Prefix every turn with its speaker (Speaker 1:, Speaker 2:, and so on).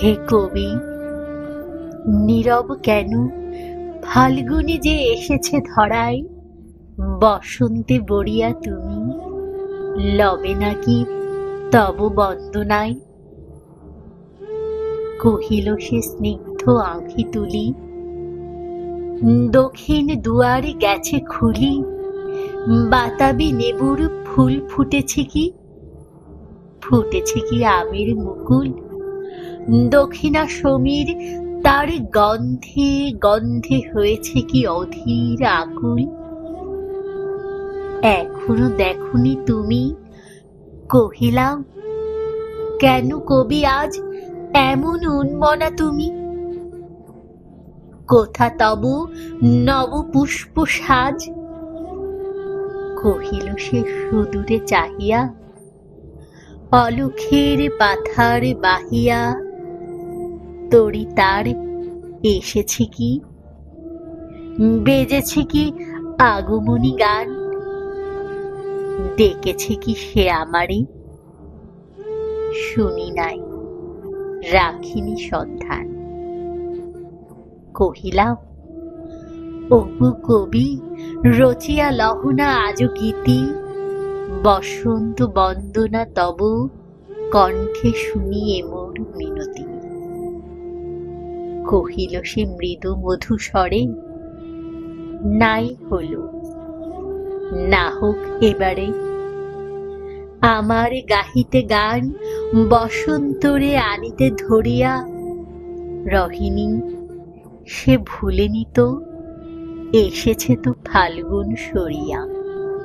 Speaker 1: হে কবি, নীরব কেন? ফাল্গুনে যে এসেছে ধরায়, বসন্তে বরিয়া তুমি লবে নাকি তব বন্দনায়? কহিল সে স্নিগ্ধ আঁখি তুলি, দক্ষিণ দুয়ারে গেছে খুলি, বাতাবি নেবুর ফুল ফুটেছে কি? ফুটেছে কি আমের মুকুল? দক্ষিণা সমীর তার গন্ধে গন্ধে হয়েছে কি অধীর আকুল? এখনো দেখনি তুমি? কহিলাম, কেন কবি আজ এমন উন্মনা তুমি? কোথা তব নব পুষ্প সাজ? কহিল সে সুদূরে চাহিয়া, অলখের পাথার বাহিয়া তরি তার এসেছে কি? বেজেছে কি আগমনী গান? ডেকেছে কি সে আমারে? শুনি নাই, রাখিনি সন্ধান। কহিলাম, অপু কবি, রচিয়া লহনা আজ গীতি, বসন্ত বন্দনা তব কণ্ঠে শুনিয়ে মোর মিনতি। কহিল সে মৃদু মধু স্বরে, নাই হলো, না হোক এবারে। আমার গাহিতে গান বসন্তরে আনিতে ধরিয়া, রহিনী সে ভুলেনি তো, এসেছে তো ফাল্গুন সরিয়া।